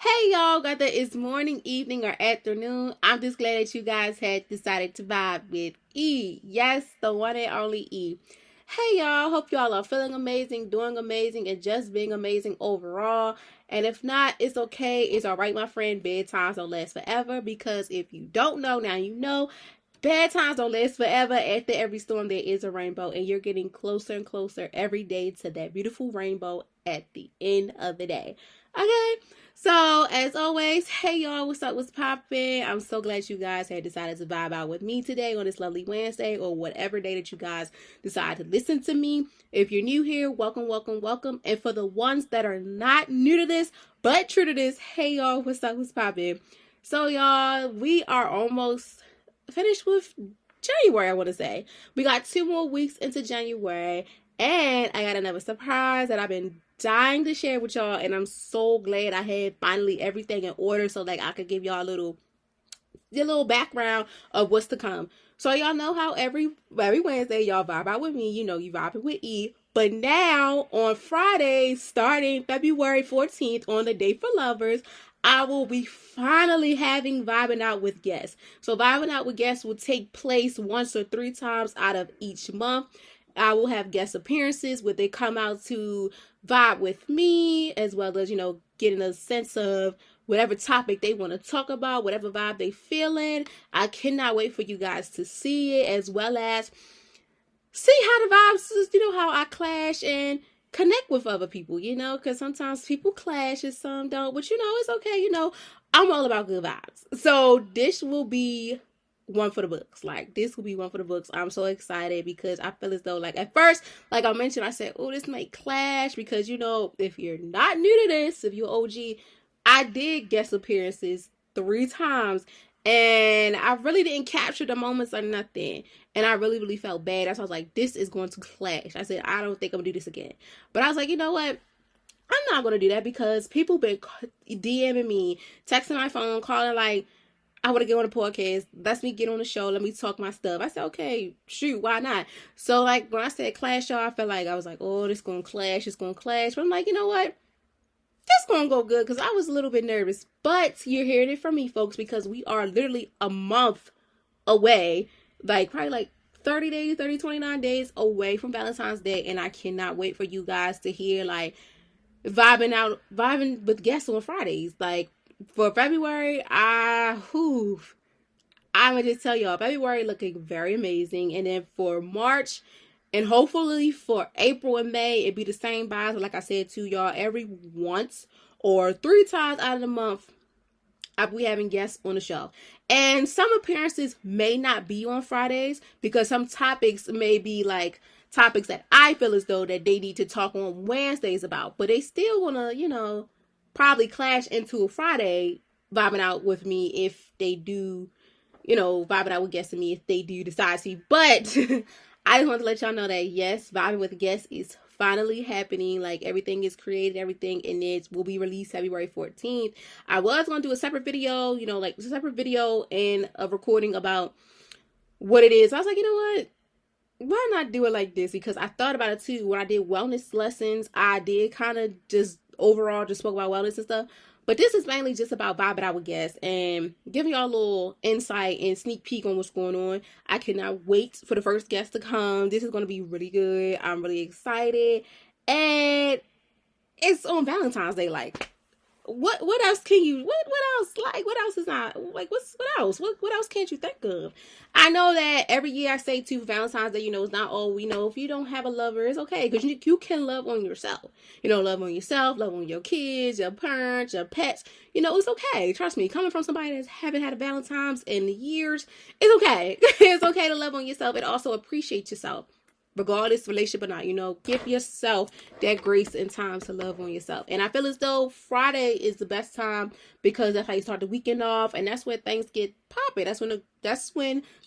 Hey y'all, whether it's morning, evening, or afternoon, I'm just glad that you guys had decided to vibe with E. Yes, the one and only E. Hey y'all, hope y'all are feeling amazing, doing amazing, and just being amazing overall. And if not, it's okay. It's alright, my friend. Bad times don't last forever because if you don't know, now you know. Bad times don't last forever. After every storm, there is a rainbow, and you're getting closer and closer every day to that beautiful rainbow at the end of the day. Okay? So, as always, hey y'all, what's up? What's poppin'? I'm so glad you guys had decided to vibe out with me today on this lovely Wednesday or whatever day that you guys decide to listen to me. If you're new here, welcome, welcome, welcome. And for the ones that are not new to this, but true to this, hey y'all, what's up? What's poppin'? So, y'all, we are almost finished with January, I want to say. We got 2 more weeks into January, and I got another surprise that I've been dying to share with y'all, and I'm so glad I had finally everything in order so like I could give y'all a little background of what's to come. So y'all know how every Wednesday y'all vibe out with me, you vibing with E. But now on Friday, starting February 14th on the Day for Lovers, I will be finally having Vibing Out with Guests. So Vibing Out with Guests will take place once or 3 times out of each month. I will have guest appearances where they come out to vibe with me, as well as, getting a sense of whatever topic they want to talk about, whatever vibe they feeling. I cannot wait for you guys to see it, as well as see how the vibes, how I clash and connect with other people, because sometimes people clash and some don't, but it's okay, I'm all about good vibes. So this will be one for the books. Like, this will be one for the books. I'm so excited because I feel as though, like, at first, like I mentioned, I said, oh, this might clash because, if you're not new to this, if you're OG, I did guest appearances 3 times and I really didn't capture the moments or nothing. And I really, really felt bad. That's why I was like, this is going to clash. I said, I don't think I'm going to do this again. But I was like, you know what? I'm not going to do that because people been DMing me, texting my phone, calling like, I want to get on a podcast. Let me get on the show. Let me talk my stuff. I said, okay, shoot, why not? So, like, when I said clash, y'all, I felt like I was like, oh, this going to clash. It's going to clash. But I'm like, you know what? This going to go good because I was a little bit nervous. But you're hearing it from me, folks, because we are literally a month away, like, probably like 30 days, 29 days away from Valentine's Day. And I cannot wait for you guys to hear, like, vibing with guests on Fridays. Like, for February, I'm gonna just tell y'all, February looking very amazing, and then for March, and hopefully for April and May, it'd be the same vibes. Like I said to y'all, every once or 3 times out of the month, I'll be having guests on the show. And some appearances may not be on Fridays because some topics may be like topics that I feel as though that they need to talk on Wednesdays about, but they still want to, probably clash into a Friday vibing out with me if they do, vibing out with guests and me if they do decide to. But I just want to let y'all know that yes, vibing with guests is finally happening. Like, everything is created, everything, and it will be released February 14th. I was going to do a separate video, like a separate video and a recording about what it is. I was like, you know what? Why not do it like this? Because I thought about it too. When I did wellness lessons, I did kind of just overall just spoke about wellness and stuff. But this is mainly just about vibing out with guests and giving y'all a little insight and sneak peek on what's going on. I cannot wait for the first guest to come. This is going to be really good. I'm really excited. And it's on Valentine's Day. Like, what else can you what else, like, what else is not, like, what else can't you think of? I know that every year I say to Valentine's Day, it's not all we know. If you don't have a lover, it's okay, because you can love on yourself. Love on yourself, love on your kids, your parents, your pets. It's okay. Trust me, coming from somebody that haven't had a Valentine's in years, it's okay. It's okay to love on yourself and also appreciate yourself, regardless relationship or not. Give yourself that grace and time to love on yourself. And I feel as though Friday is the best time because that's how you start the weekend off, and that's when things get popping. That's when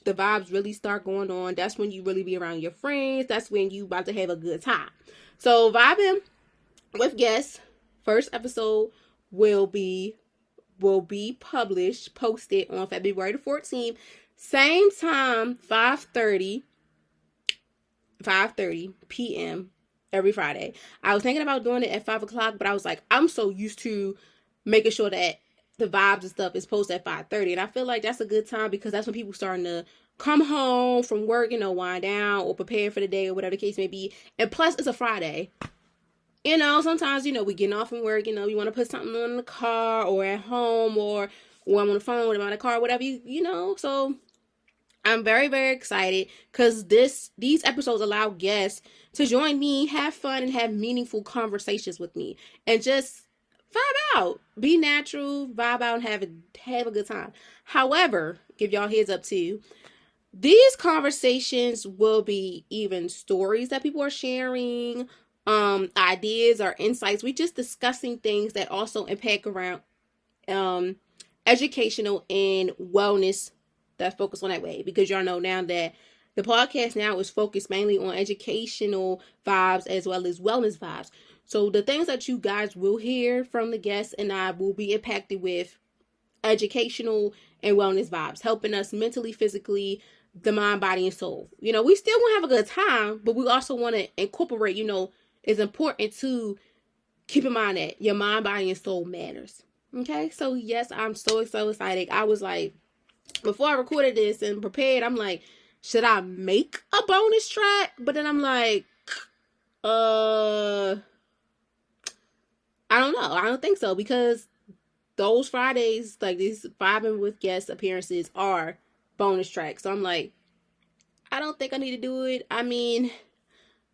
the vibes really start going on. That's when you really be around your friends. That's when you about to have a good time. So vibing with guests, first episode will be posted on February the 14th, same time, 5:30 p.m. every Friday. I was thinking about doing it at 5 o'clock, but I was like, I'm so used to making sure that the vibes and stuff is posted at 5:30. And I feel like that's a good time because that's when people starting to come home from work, wind down or prepare for the day or whatever the case may be. And plus, it's a Friday. Sometimes, we getting off from work, we want to put something on in the car or at home or I'm on the phone with him in the car, whatever, So I'm very, very excited because these episodes allow guests to join me, have fun, and have meaningful conversations with me. And just vibe out. Be natural, vibe out, and have a good time. However, give y'all heads up too, these conversations will be even stories that people are sharing, ideas or insights. We just discussing things that also impact around educational and wellness that's focused on that way, because y'all know now that the podcast now is focused mainly on educational vibes as well as wellness vibes. So the things that you guys will hear from the guests and I will be impacted with educational and wellness vibes, helping us mentally, physically, the mind, body, and soul. We still want to have a good time, but we also want to incorporate, it's important to keep in mind that your mind, body, and soul matters. Okay, so yes, I'm so excited. I was like, before I recorded this and prepared, I'm like, should I make a bonus track? But then I'm like, I don't know. I don't think so, because those Fridays, like these vibing with guest appearances, are bonus tracks. So I'm like, I don't think I need to do it. I mean,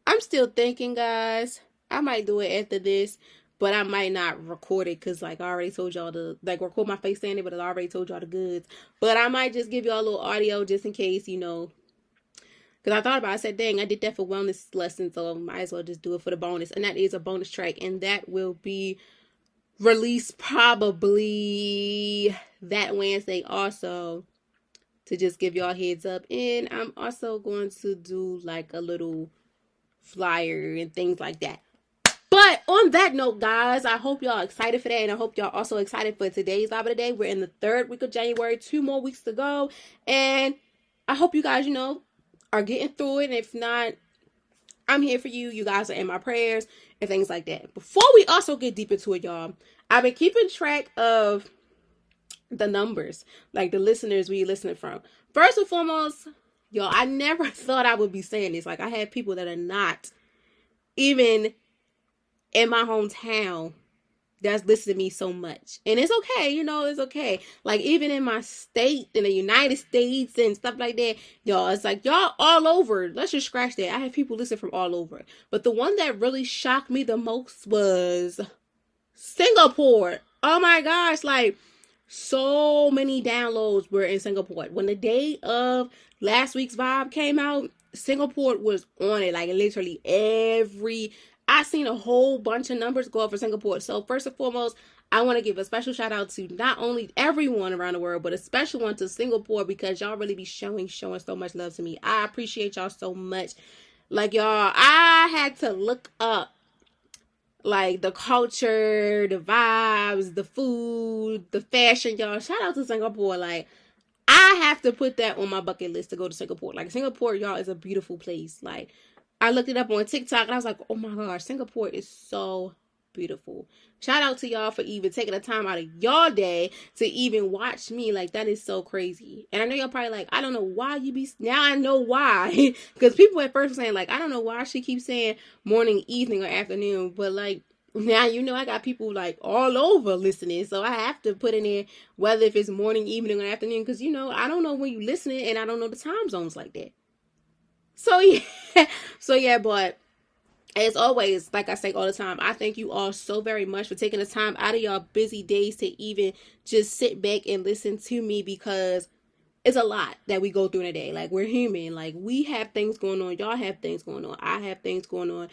I'm still thinking, guys. I might do it after this, but I might not record it because, I already told y'all to, record my face saying it, but I already told y'all the goods. But I might just give y'all a little audio just in case, because I thought about it. I said, dang, I did that for wellness lessons, so I might as well just do it for the bonus. And that is a bonus track, and that will be released probably that Wednesday also, to just give y'all heads up. And I'm also going to do a little flyer and things like that. But on that note, guys, I hope y'all excited for that, and I hope y'all also excited for today's vibe of the day. We're in the 3rd week of January, 2 more weeks to go, and I hope you guys, are getting through it. And if not, I'm here for you. You guys are in my prayers and things like that. Before we also get deep into it, y'all, I've been keeping track of the numbers, the listeners we listening from. First and foremost, y'all, I never thought I would be saying this. I have people that are not even in my hometown that's listening to me so much. And it's okay, it's okay. Even in my state, in the United States and stuff like that, y'all, it's y'all all over. Let's just scratch that. I have people listen from all over. But the one that really shocked me the most was Singapore. Oh my gosh, so many downloads were in Singapore. When the day of last week's vibe came out, Singapore was on it. Literally I seen a whole bunch of numbers go up for Singapore. So first and foremost, I want to give a special shout out to not only everyone around the world, but a special one to Singapore, because y'all really be showing so much love to me. I appreciate y'all so much. Y'all, I had to look up the culture, the vibes, the food, the fashion, y'all. Shout out to Singapore. I have to put that on my bucket list to go to Singapore. Singapore, y'all, is a beautiful place. I looked it up on TikTok and I was like, oh my gosh, Singapore is so beautiful. Shout out to y'all for even taking the time out of y'all day to even watch me. That is so crazy. And I know y'all probably I don't know why you be, now I know why. Because people at first were saying I don't know why she keeps saying morning, evening, or afternoon. But now I got people all over listening. So I have to put in there whether if it's morning, evening, or afternoon. Because I don't know when you listening, and I don't know the time zones like that. So yeah, but as always, like I say all the time, I thank you all so very much for taking the time out of y'all busy days to even just sit back and listen to me, because it's a lot that we go through in a day. We're human. We have things going on. Y'all have things going on. I have things going on.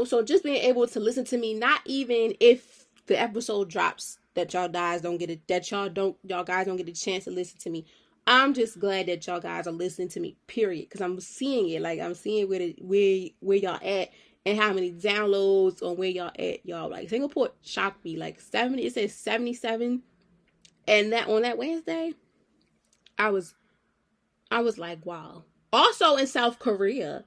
So just being able to listen to me, not even if the episode drops, that y'all guys don't get it, y'all guys don't get a chance to listen to me. I'm just glad that y'all guys are listening to me, period. Because I'm seeing it. I'm seeing where y'all at and how many downloads on where y'all at, y'all. Singapore shocked me. 70, it says 77. And that on that Wednesday, I was like, wow. Also in South Korea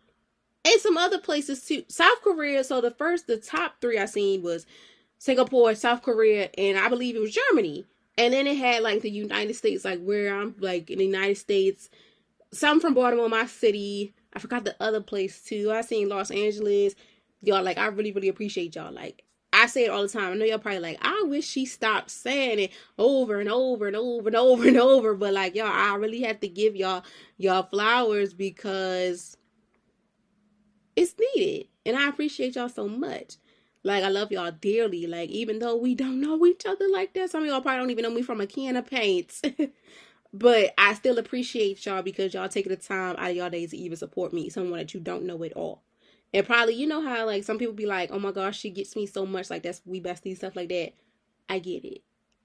and some other places too. South Korea, so the top 3 I seen was Singapore, South Korea, and I believe it was Germany. And then it had like the United States, like where I'm like in the United States. Some from Baltimore, my city. I forgot the other place too. I seen Los Angeles. Y'all, like, I really, really appreciate y'all. Like, I say it all the time. I know y'all probably like, I wish she stopped saying it over and over and over and over and over. But like, y'all, I really have to give y'all flowers because it's needed. And I appreciate y'all so much. Like, I love y'all dearly. Like, even though we don't know each other like that, some of y'all probably don't even know me from a can of paint. But I still appreciate y'all because y'all taking the time out of y'all days to even support me, someone that you don't know at all. And probably, you know how, like, some people be like, oh my gosh, she gets me so much, like, that's we besties, stuff like that. I get it.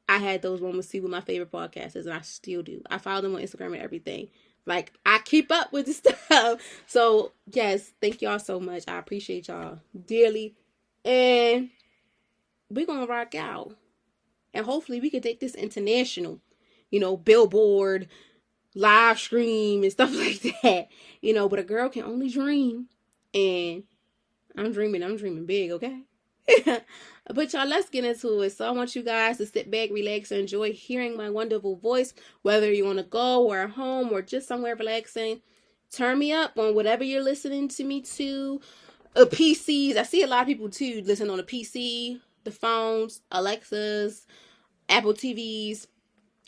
I had those moments too with my favorite podcasters, and I still do. I follow them on Instagram and everything. Like, I keep up with the stuff. So, yes, thank y'all so much. I appreciate y'all dearly. And we're going to rock out. And hopefully we can take this international. You know, Billboard, live stream, and stuff like that. You know, but a girl can only dream. And I'm dreaming big, okay? But y'all, let's get into it. So I want you guys to sit back, relax, and enjoy hearing my wonderful voice. Whether you want to go or at home or just somewhere relaxing, turn me up on whatever you're listening to me to. PCs. I see a lot of people too listen on the PC, the phones, Alexas, Apple TVs,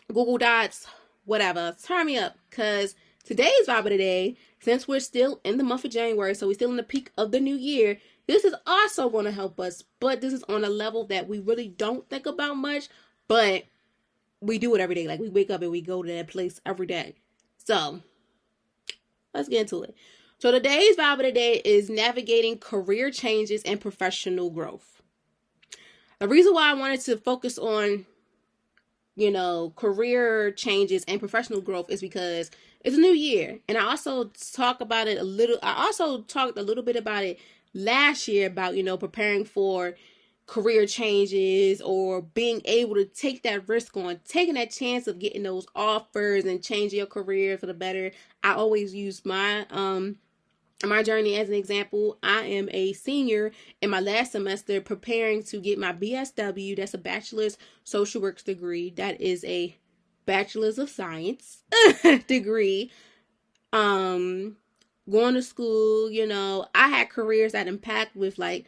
Google Dots, whatever. Turn me up, because today's vibe of the day, since we're still in the month of January, so we're still in the peak of the new year, this is also going to help us, but this is on a level that we really don't think about much, but we do it every day. Like, we wake up and we go to that place every day. So, let's get into it. So, today's vibe of the day is navigating career changes and professional growth. The reason why I wanted to focus on career changes and professional growth is because it's a new year. And I also talked a little bit about it last year about, preparing for career changes or being able to take that risk on taking that chance of getting those offers and changing your career for the better. I always use my journey as an example. I am a senior in my last semester preparing to get my BSW. That's a bachelor's social works degree. That is a bachelor's of science degree. Going to school, I had careers that impact with like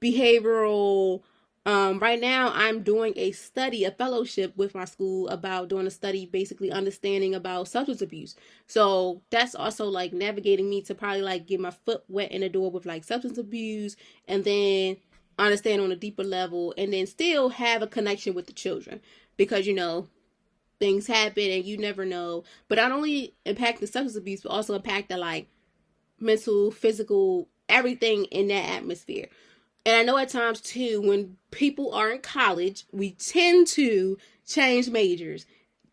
behavioral. Right now I'm doing a fellowship with my school about doing a study, basically understanding about substance abuse. So that's also like navigating me to probably like get my foot wet in the door with like substance abuse, and then understand on a deeper level, and then still have a connection with the children, because things happen and you never know. But not only impact the substance abuse, but also impact the like mental, physical, everything in that atmosphere. And I know at times too, when people are in college, we tend to change majors.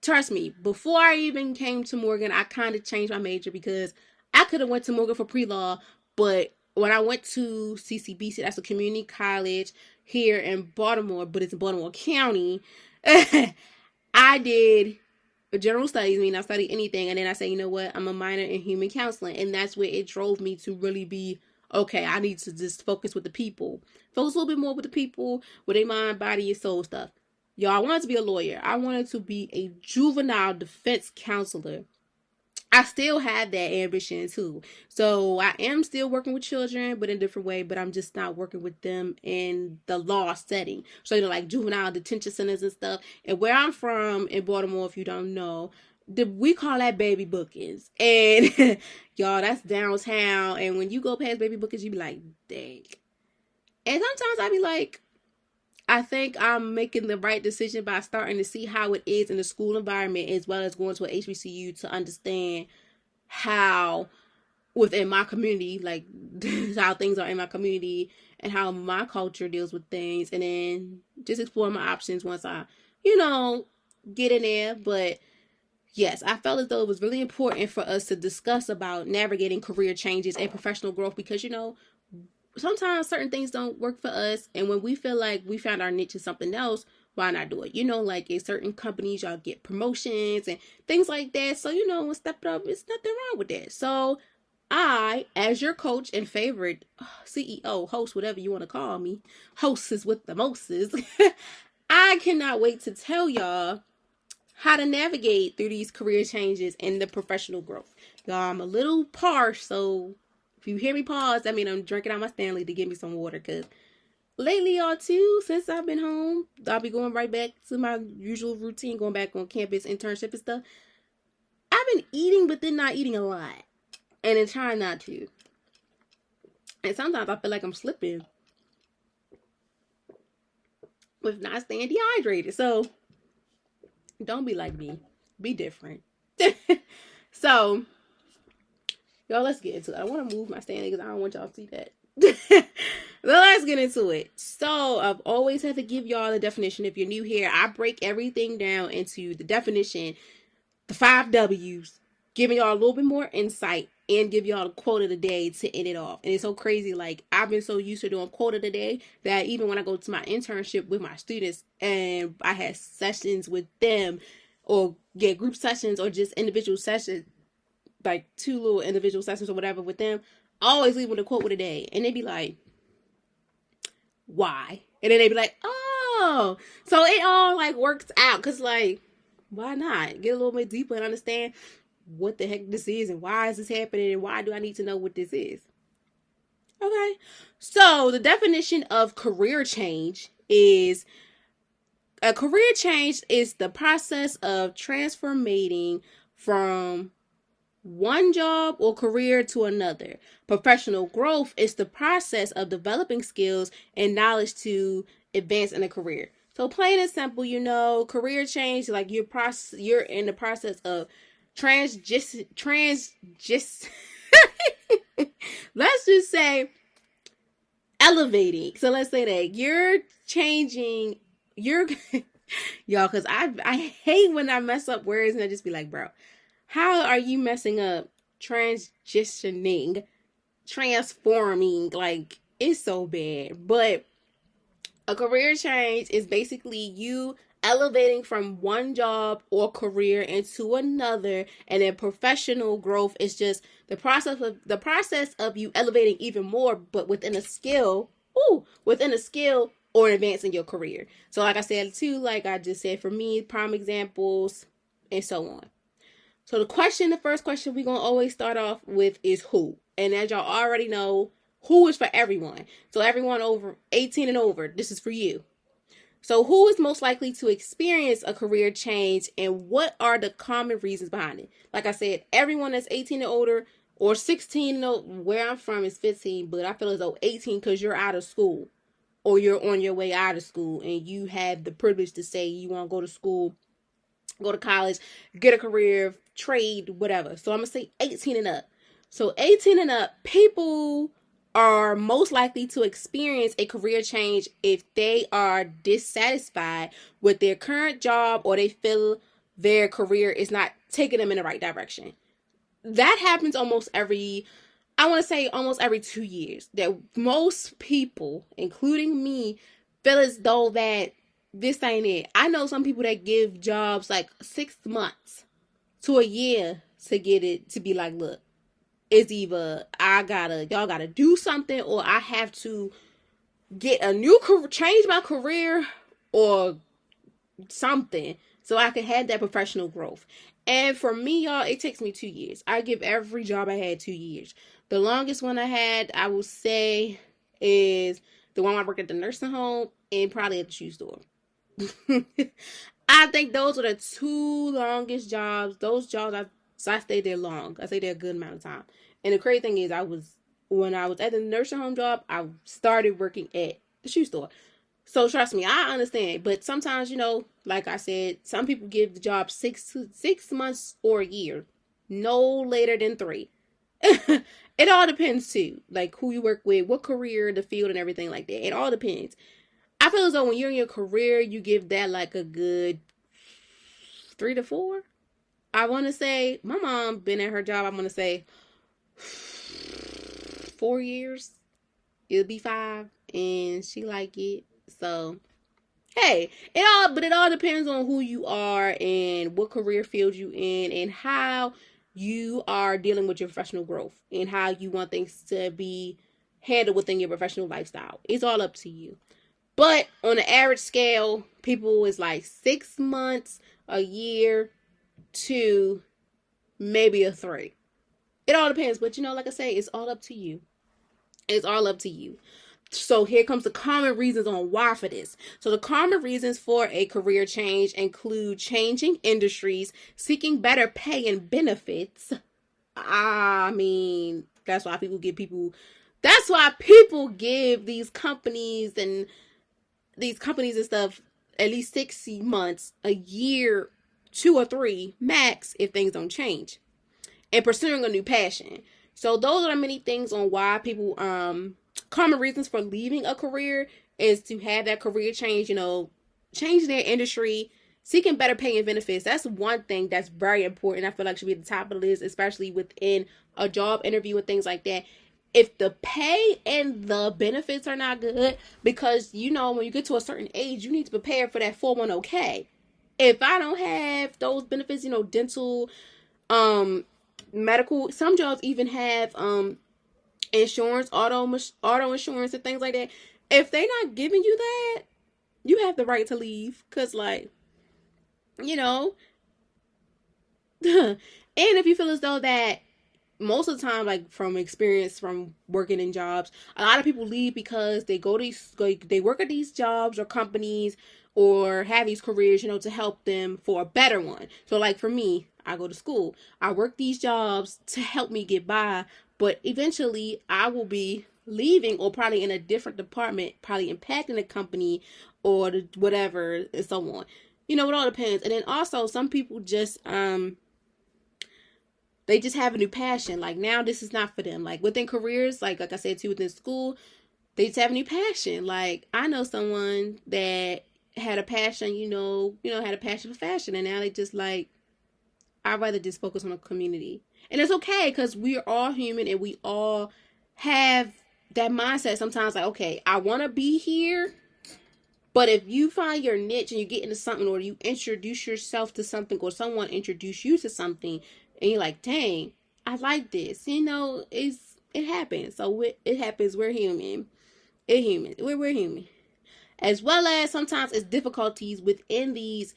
Trust me, before I even came to Morgan, I kind of changed my major because I could have went to Morgan for pre-law, but when I went to CCBC, that's a community college here in Baltimore, but it's in Baltimore County, I did general studies, meaning I studied anything, and then I said, you know what, I'm a minor in human counseling, and that's where it drove me to really be, okay, I need to just focus with the people. Focus a little bit more with the people, with their mind, body, and soul stuff. Y'all, I wanted to be a lawyer. I wanted to be a juvenile defense counselor. I still have that ambition too. So I am still working with children, but in a different way, but I'm just not working with them in the law setting. So, like juvenile detention centers and stuff. And where I'm from in Baltimore, if you don't know, we call that baby bookings. And y'all, that's downtown. And when you go past baby bookings, you be like, dang. And sometimes I be like, I think I'm making the right decision by starting to see how it is in the school environment, as well as going to an HBCU to understand how within my community, like how things are in my community and how my culture deals with things. And then just explore my options once I, get in there. But yes, I felt as though it was really important for us to discuss about navigating career changes and professional growth because, sometimes certain things don't work for us. And when we feel like we found our niche in something else, why not do it? Like in certain companies, y'all get promotions and things like that. So, when step it up, it's nothing wrong with that. So I, as your coach and favorite CEO, host, whatever you want to call me, hostess with the mostest, I cannot wait to tell y'all how to navigate through these career changes and the professional growth. Y'all, I'm a little parched, so if you hear me pause, I mean I'm drinking out my Stanley to get me some water, because lately, y'all, too, since I've been home, I'll be going right back to my usual routine, going back on campus, internship and stuff. I've been eating, but then not eating a lot. And then trying not to. And sometimes I feel like I'm slipping with not staying dehydrated. So, don't be like me. Be different. So, y'all, let's get into it. I want to move my Stanley because I don't want y'all to see that. But let's get into it. So, I've always had to give y'all the definition. If you're new here, I break everything down into the definition, the 5 W's, giving y'all a little bit more insight, and give y'all the quote of the day to end it off. And it's so crazy. Like, I've been so used to doing quote of the day that even when I go to my internship with my students and I had sessions with them, or get group sessions or just individual sessions, like 2 little individual sessions or whatever with them, I always leave with a quote of the day. And they be like, why? And then they be like, oh. So it all like works out. Because like, why not? Get a little bit deeper and understand what the heck this is and why is this happening and why do I need to know what this is. Okay, so the definition of career change is a career change is the process of transforming from one job or career to another. Professional growth is the process of developing skills and knowledge to advance in a career. So plain and simple, career change, like you're in the process of let's just say elevating. So let's say that you're changing y'all, because I hate when I mess up words and I just be like, bro, how are you messing up transitioning, transforming? Like, it's so bad. But a career change is basically you elevating from one job or career into another, and then professional growth is just the process of you elevating even more, but within a skill or advancing your career. So like I said too, like I just said, for me, prime examples and so on. So the first question we're gonna always start off with is who. And as y'all already know, who is for everyone. So everyone over 18 and over, this is for you. So who is most likely to experience a career change, and what are the common reasons behind it? Like I said, everyone that's 18 and older, or 16 and older, where I'm from is 15, but I feel as though 18 because you're out of school or you're on your way out of school and you have the privilege to say you want to go to school, go to college, get a career, trade, whatever. So I'm going to say 18 and up. So 18 and up, people are most likely to experience a career change if they are dissatisfied with their current job or they feel their career is not taking them in the right direction. That happens almost every 2 years. That most people, including me, feel as though that this ain't it. I know some people that give jobs like 6 months to a year to get it to be like, look, it's either y'all gotta do something, or I have to get a new career, change my career or something so I can have that professional growth. And for me, y'all, it takes me 2 years. I give every job I had 2 years. The longest one I had, I will say, is the one I worked at the nursing home and probably at the shoe store. I think those are the 2 longest jobs. Those jobs, I stayed there long. I stayed there a good amount of time. And the crazy thing is, when I was at the nursing home job, I started working at the shoe store. So trust me, I understand. But sometimes, like I said, some people give the job 6 months or a year. No later than 3. It all depends too. Like who you work with, what career, the field, and everything like that. It all depends. I feel as though when you're in your career, you give that like a good 3 to 4. I want to say, my mom been at her job, I'm going to say 4 years. It'll be 5. And she like it. So, hey, it all depends on who you are and what career field you in and how you are dealing with your professional growth and how you want things to be handled within your professional lifestyle. It's all up to you. But on the average scale, people is like 6 months, a year, to maybe a 3. It all depends. But like I say, it's all up to you. It's all up to you. So here comes the common reasons on why for this. So the common reasons for a career change include changing industries, seeking better pay and benefits. I mean, that's why people give these companies and stuff at least 60 months, a year, 2 or 3 max if things don't change. And pursuing a new passion. So those are the many things on why people common reasons for leaving a career is to have that career change, change their industry, seeking better pay and benefits. That's one thing that's very important. I feel like should be at the top of the list, especially within a job interview and things like that. If the pay and the benefits are not good, because when you get to a certain age, you need to prepare for that 401k. If I don't have those benefits, dental, medical, some jobs even have insurance, auto insurance and things like that. If they're not giving you that, you have the right to leave. Because and if you feel as though that most of the time, like from experience from working in jobs, a lot of people leave because they work at these jobs or companies or have these careers, to help them for a better one. So like for me, I go to school, I work these jobs to help me get by, but eventually I will be leaving or probably in a different department, probably impacting the company or whatever and so on. It all depends. And then also some people just they just have a new passion. Like now this is not for them. Like within careers, like I said too, within school, they just have a new passion. Like I know someone that had a passion, had a passion for fashion, and now they just like, I'd rather just focus on the community. And it's okay because we are all human and we all have that mindset sometimes like, okay, I want to be here. But if you find your niche and you get into something, or you introduce yourself to something, or someone introduce you to something, and you're like, dang, I like this. It happens. So it happens. We're human. We're human. As well as sometimes it's difficulties within these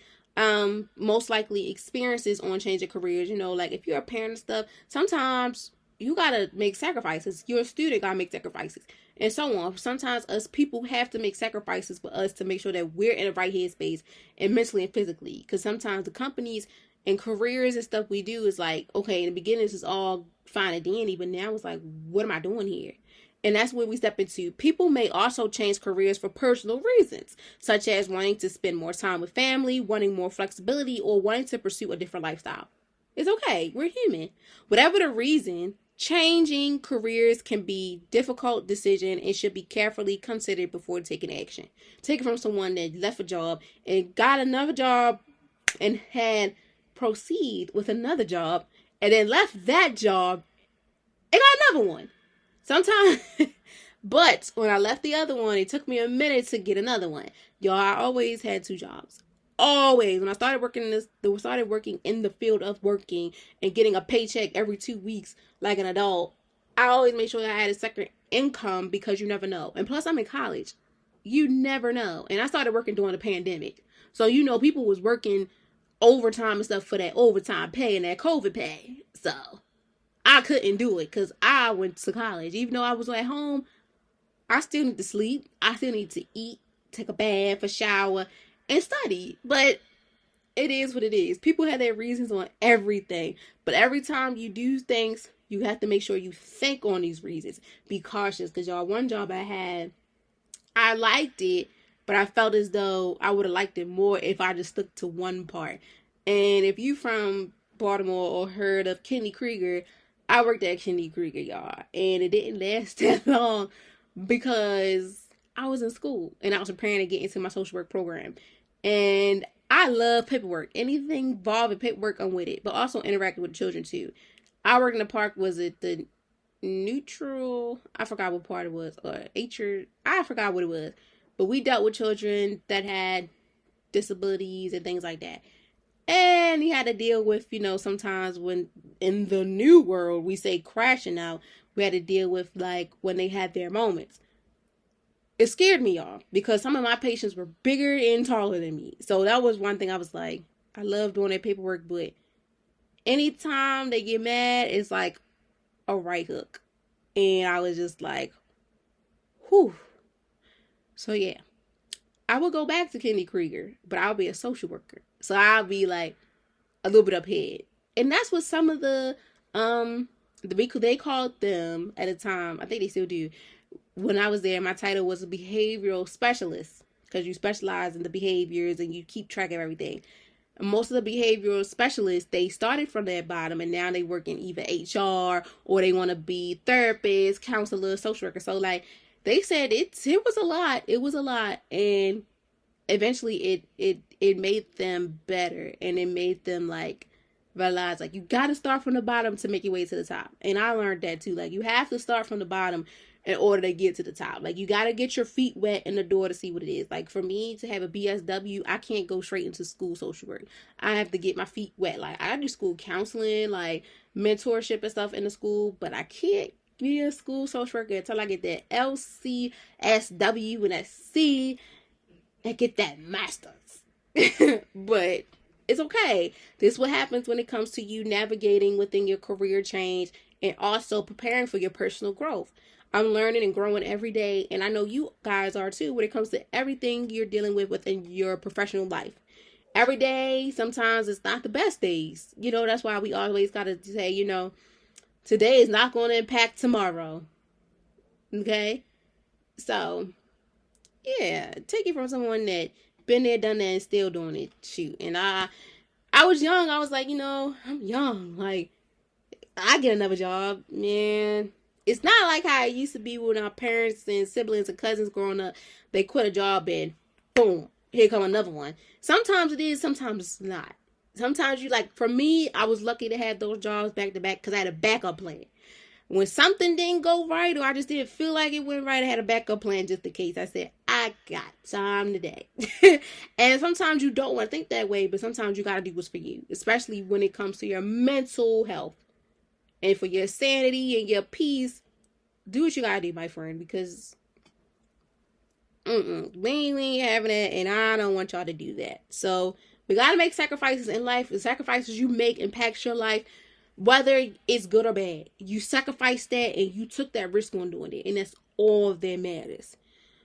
most likely experiences on changing careers. Like if you're a parent and stuff, sometimes you gotta make sacrifices. You're a student, gotta make sacrifices, and so on. Sometimes us people have to make sacrifices for us to make sure that we're in the right headspace and mentally and physically. Because sometimes the companies and careers and stuff we do is like, okay, in the beginning this is all fine and dandy, but now it's like, what am I doing here? And that's where we step into. People may also change careers for personal reasons, such as wanting to spend more time with family, wanting more flexibility, or wanting to pursue a different lifestyle. It's okay. We're human. Whatever the reason, changing careers can be a difficult decision and should be carefully considered before taking action. Take it from someone that left a job and got another job and had proceed with another job and then left that job and got another one. Sometimes, but when I left the other one, it took me a minute to get another one. Y'all, I always had 2 jobs. Always. When I started working in the field of working and getting a paycheck every 2 weeks like an adult, I always made sure that I had a second income because you never know. And plus, I'm in college. You never know. And I started working during the pandemic. So, people was working overtime and stuff for that overtime pay and that COVID pay. So I couldn't do it because I went to college. Even though I was at home, I still need to sleep. I still need to eat, take a bath, a shower, and study. But it is what it is. People have their reasons on everything. But every time you do things, you have to make sure you think on these reasons. Be cautious. Because y'all, one job I had, I liked it, but I felt as though I would have liked it more if I just stuck to one part. And if you from Baltimore or heard of Kenny Krieger, I worked at Kenny Krieger, y'all, and it didn't last that long because I was in school and I was preparing to get into my social work program. And I love paperwork. Anything involving paperwork, I'm with it, but also interacting with children too. I worked in the park, was it the neutral? I forgot what part it was, or HR, I forgot what it was. But we dealt with children that had disabilities and things like that. And he had to deal with, sometimes when in the new world we say crashing out, we had to deal with like when they had their moments. It scared me, y'all, because some of my patients were bigger and taller than me. So that was one thing I was like, I love doing their paperwork, but anytime they get mad, it's like a right hook. And I was just like, whew. So yeah, I will go back to Kenny Krieger, but I'll be a social worker. So I'll be like a little bit up ahead. And that's what some of they called them at the time. I think they still do. When I was there, my title was a behavioral specialist because you specialize in the behaviors and you keep track of everything. And most of the behavioral specialists, they started from that bottom and now they work in either HR or they want to be therapists, counselors, social workers. So like they said it was a lot. It was a lot. And eventually it made them better, and it made them like realize like you got to start from the bottom to make your way to the top. And I learned that too. Like you have to start from the bottom in order to get to the top. Like you got to get your feet wet in the door to see what it is. Like for me to have a BSW, I can't go straight into school social work. I have to get my feet wet. Like I do school counseling, like mentorship and stuff in the school, but I can't be a school social worker until I get that LCSW and that C and get that master's. But it's okay. This is what happens when it comes to you navigating within your career change and also preparing for your personal growth. I'm learning and growing every day, and I know you guys are too when it comes to everything you're dealing with within your professional life. Every day, sometimes it's not the best days. That's why we always got to say, today is not going to impact tomorrow. Okay? So, yeah, take it from someone that been there, done that, and still doing it. Shoot. And I was young. I was like, I'm young. Like, I get another job, man. It's not like how it used to be when our parents and siblings and cousins growing up, they quit a job and boom, here come another one. Sometimes it is, sometimes it's not. Sometimes for me, I was lucky to have those jobs back to back because I had a backup plan. When something didn't go right or I just didn't feel like it went right, I had a backup plan just in case. I said, I got time today. And sometimes you don't want to think that way, but sometimes you got to do what's for you, especially when it comes to your mental health. And for your sanity and your peace, do what you got to do, my friend, because we ain't having that, and I don't want y'all to do that. So we got to make sacrifices in life. The sacrifices you make impacts your life. Whether it's good or bad, you sacrificed that and you took that risk on doing it. And that's all that matters.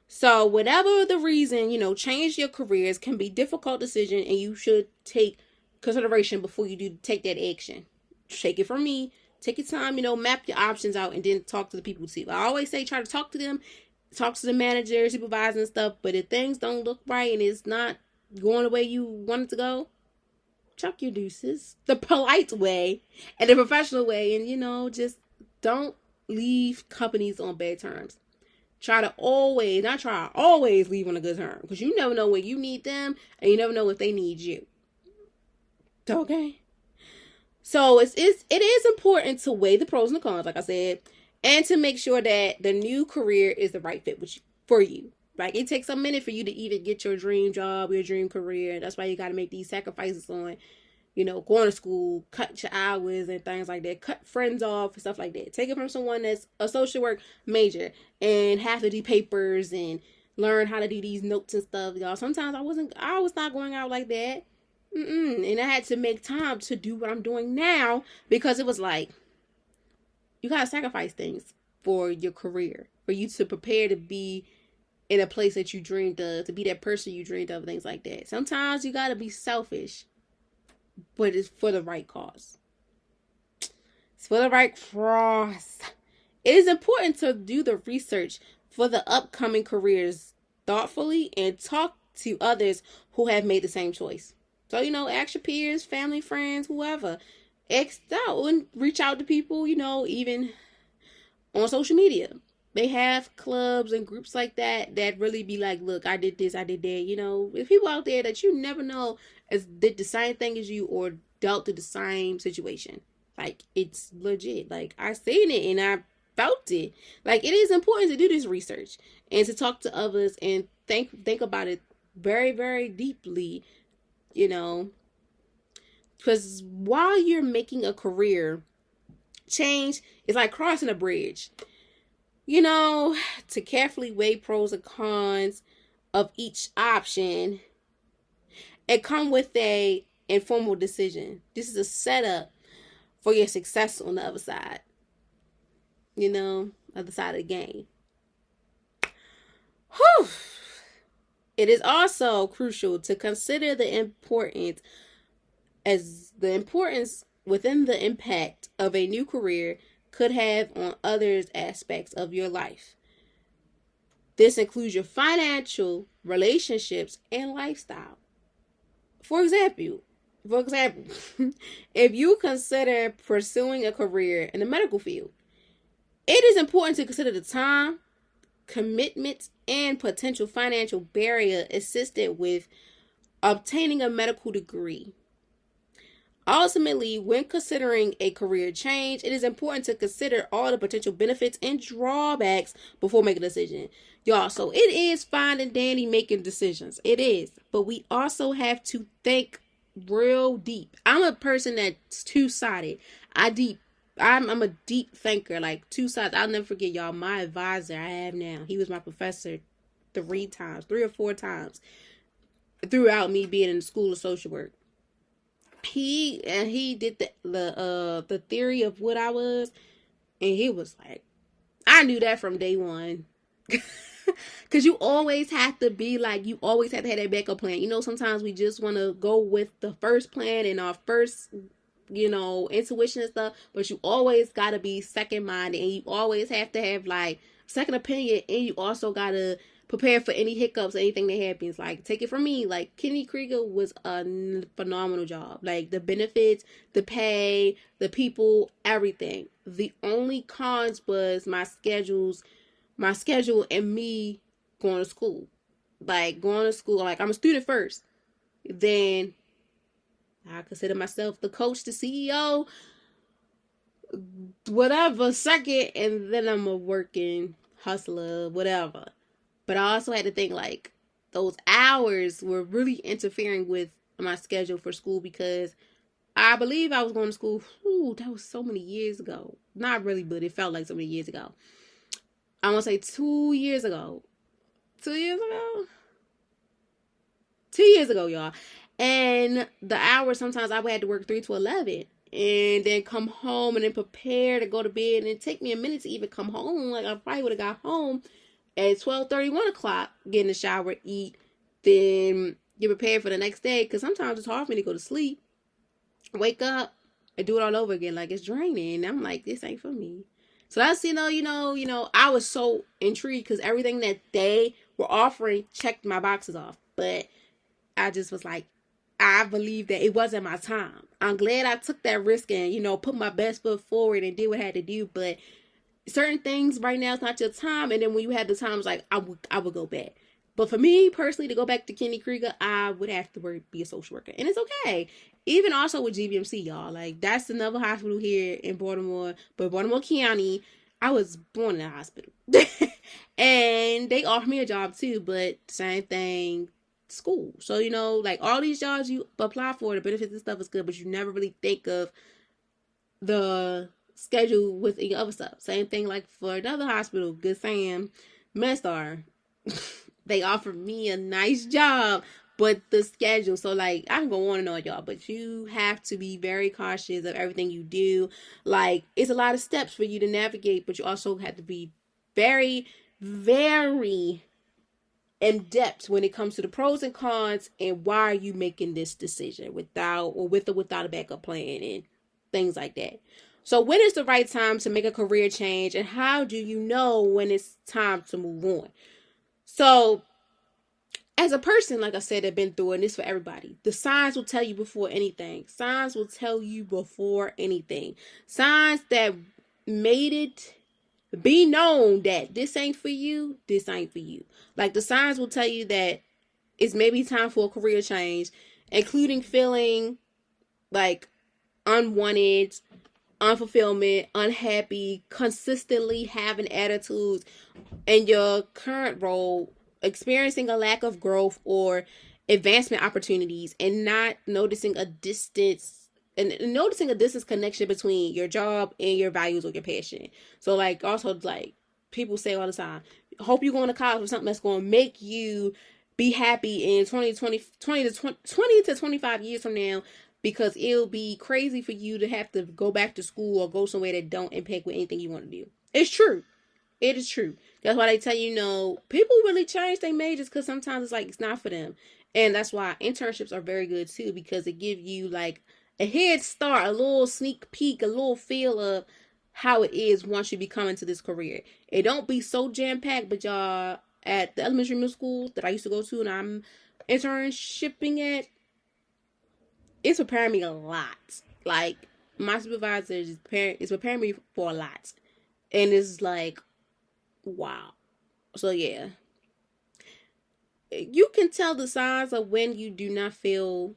So whatever the reason, change your careers can be a difficult decision, and you should take consideration before you do take that action. Take it from me. Take your time, map your options out and then talk to the people too. I always say try to talk to them, talk to the manager, supervisor and stuff. But if things don't look right and it's not going the way you want it to go, chuck your deuces the polite way and the professional way, and just don't leave companies on bad terms. Always leave on a good term, because you never know when you need them and you never know if they need you. Okay, so it is important to weigh the pros and the cons, like I said, and to make sure that the new career is the right fit for you. Like, it takes a minute for you to even get your dream job, your dream career. And that's why you got to make these sacrifices on, going to school, cut your hours and things like that. Cut friends off and stuff like that. Take it from someone that's a social work major and have to do papers and learn how to do these notes and stuff, y'all. Sometimes I was not going out like that. And I had to make time to do what I'm doing now, because it was like, you got to sacrifice things for your career, for you to prepare to be in a place that you dreamed of, to be that person you dreamed of, things like that. Sometimes you got to be selfish, but it's for the right cause. It's for the right cause. It is important to do the research for the upcoming careers thoughtfully and talk to others who have made the same choice. So, ask your peers, family, friends, whoever. Ask out and reach out to people, even on social media. They have clubs and groups like that really be like, look, I did this, I did that. There's people out there that you never know did the same thing as you or dealt with the same situation. Like, it's legit. Like, I seen it and I felt it. Like, it is important to do this research and to talk to others and think about it very, very deeply, Because while you're making a career change, it's like crossing a bridge. You know, to carefully weigh pros and cons of each option and come with a informal decision. This is a setup for your success on the other side. You know, other side of the game. Whew. It is also crucial to consider the importance within the impact of a new career could have on others aspects of your life. This includes your financial, relationships, and lifestyle. For example, if you consider pursuing a career in the medical field, it is important to consider the time, commitment, and potential financial barrier assisted with obtaining a medical degree. Ultimately, when considering a career change, it is important to consider all the potential benefits and drawbacks before making a decision. Y'all, so it is fine and dandy making decisions. It is. But we also have to think real deep. I'm a person that's two-sided. I'm a deep thinker, like two sides. I'll never forget, y'all, my advisor I have now. He was my professor three or four times throughout me being in the school of social work. He did the theory of what I was, and he was like, I knew that from day one. Because you always have to be like, you always have to have that backup plan. You know, sometimes we just want to go with the first plan and our first, intuition and stuff, but you always got to be second minded, and you always have to have like second opinion, and you also got to prepare for any hiccups, anything that happens. Like, take it from me, like Kenny Krieger was a phenomenal job. Like the benefits, the pay, the people, everything. The only cons was my schedule and me going to school. Like I'm a student first, then I consider myself the coach, the CEO, whatever, second, and then I'm a working hustler, whatever. But I also had to think, like, those hours were really interfering with my schedule for school, because I believe I was going to school, that was so many years ago. Not really, but it felt like so many years ago. I want to say 2 years ago. 2 years ago? 2 years ago, y'all. And the hours, sometimes I would have to work 3 to 11 and then come home and then prepare to go to bed. And it take me a minute to even come home. Like, I probably would have got home at 12:30, 1 o'clock, get in the shower, eat, then get prepared for the next day. Because sometimes it's hard for me to go to sleep, wake up, and do it all over again. Like, it's draining. And I'm like, this ain't for me. So that's, I was so intrigued because everything that they were offering checked my boxes off. But I just was like, I believe that it wasn't my time. I'm glad I took that risk and, put my best foot forward and did what I had to do. But certain things right now, it's not your time. And then when you have the times, like, I would go back. But for me personally, to go back to Kenny Krieger, I would have to be a social worker. And it's okay. Even also with GBMC, y'all. Like, that's another hospital here in Baltimore. But Baltimore County, I was born in a hospital. And they offered me a job too. But same thing, school. So, like all these jobs you apply for, the benefits and stuff is good. But you never really think of the schedule with your other stuff. Same thing like for another hospital, Good Sam, MedStar. They offered me a nice job, but the schedule. So, like, I can go on and on, y'all, but you have to be very cautious of everything you do. Like, it's a lot of steps for you to navigate, but you also have to be very, very in depth when it comes to the pros and cons and why are you making this decision with or without a backup plan and things like that. So when is the right time to make a career change, and how do you know when it's time to move on? So, as a person, like I said, I've been through it, and this for everybody. The signs will tell you before anything. Signs will tell you before anything. Signs that made it be known that this ain't for you, this ain't for you. Like, the signs will tell you that it's maybe time for a career change, including feeling like unwanted, unfulfillment, unhappy, consistently having attitudes in your current role, experiencing a lack of growth or advancement opportunities, and not noticing a distance and noticing a distance connection between your job and your values or your passion. So like also like people say all the time, hope you're going to college for something that's going to make you be happy in 20 to 25 years from now, because it'll be crazy for you to have to go back to school or go somewhere that don't impact with anything you want to do. It's true. It is true. That's why they tell you, people really change their majors because sometimes it's like it's not for them. And that's why internships are very good too, because it give you like a head start, a little sneak peek, a little feel of how it is once you become into this career. It don't be so jam-packed, but y'all, at the elementary middle school that I used to go to and I'm internshipping at, it's preparing me a lot. Like, my supervisor is preparing me for a lot. And it's like, wow. So yeah. You can tell the signs of when you do not feel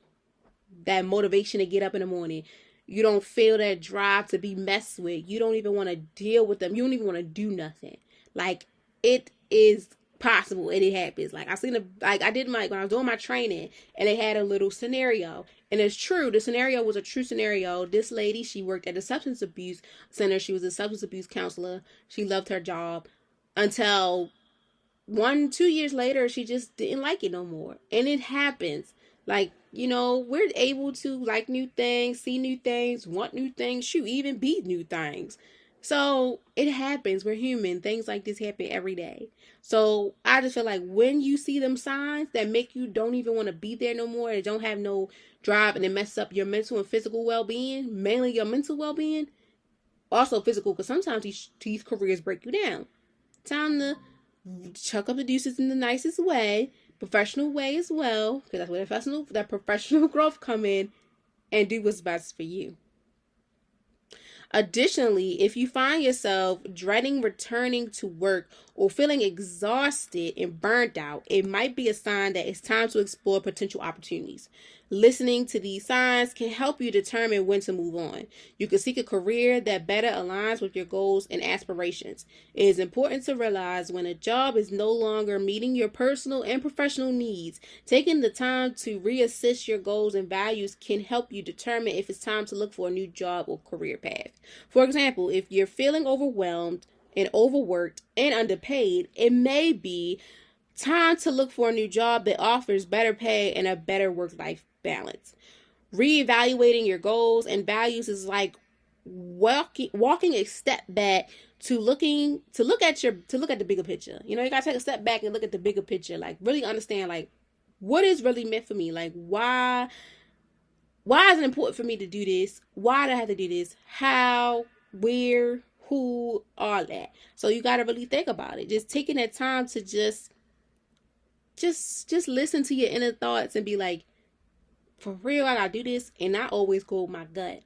that motivation to get up in the morning. You don't feel that drive to be messed with. You don't even want to deal with them. You don't even want to do nothing. Like, it is possible and it happens. Like, I did when I was doing my training, and they had a little scenario, and it's true. The scenario was a true scenario. This lady, she worked at a substance abuse center. She was a substance abuse counselor. She loved her job until 1-2 years later, she just didn't like it no more. And it happens. Like, we're able to like new things, see new things, want new things, shoot, even be new things. So it happens. We're human. Things like this happen every day. So I just feel like when you see them signs that make you don't even want to be there no more, and don't have no drive, and it messes up your mental and physical well-being, mainly your mental well-being, also physical, because sometimes these careers break you down. Time to chuck up the deuces in the nicest way, professional way as well, because that's where that professional growth come in, and do what's best for you. Additionally, if you find yourself dreading returning to work or feeling exhausted and burnt out, it might be a sign that it's time to explore potential opportunities. Listening to these signs can help you determine when to move on. You can seek a career that better aligns with your goals and aspirations. It is important to realize when a job is no longer meeting your personal and professional needs. Taking the time to reassess your goals and values can help you determine if it's time to look for a new job or career path. For example, if you're feeling overwhelmed and overworked and underpaid, it may be time to look for a new job that offers better pay and a better work-life balance. Reevaluating your goals and values is like walking a step back to look at the bigger picture. You gotta take a step back and look at the bigger picture. Like, really understand, like, what is really meant for me? Like, why is it important for me to do this? Why do I have to do this? How, where, who, all that. So you gotta really think about it. Just taking that time to just listen to your inner thoughts and be like, for real, I gotta do this. And I always go with my gut.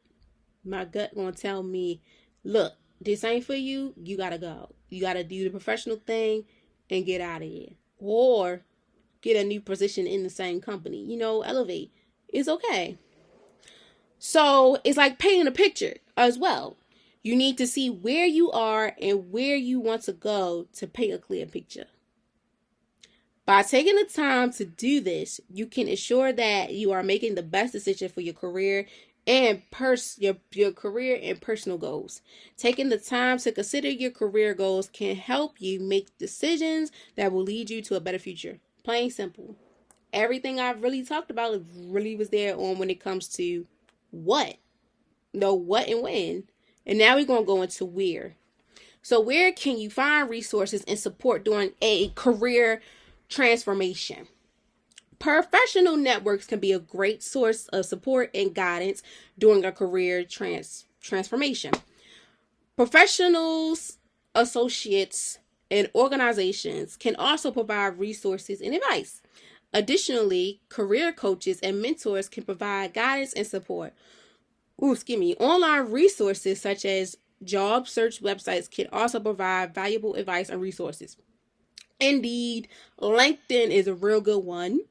My gut gonna tell me, look, this ain't for you. You gotta go. You gotta do the professional thing and get out of here. Or get a new position in the same company. Elevate. It's okay. So it's like painting a picture as well. You need to see where you are and where you want to go to paint a clear picture. By taking the time to do this, you can ensure that you are making the best decision for your career and your career and personal goals. Taking the time to consider your career goals can help you make decisions that will lead you to a better future. Plain simple. Everything I've really talked about really was there on when it comes to what and when. And now we're going to go into where. So where can you find resources and support during a career transformation? Professional networks can be a great source of support and guidance during a career transformation. Professionals, associates, and organizations can also provide resources and advice. Additionally, career coaches and mentors can provide guidance and support. Online resources such as job search websites can also provide valuable advice and resources. Indeed, LinkedIn is a real good one.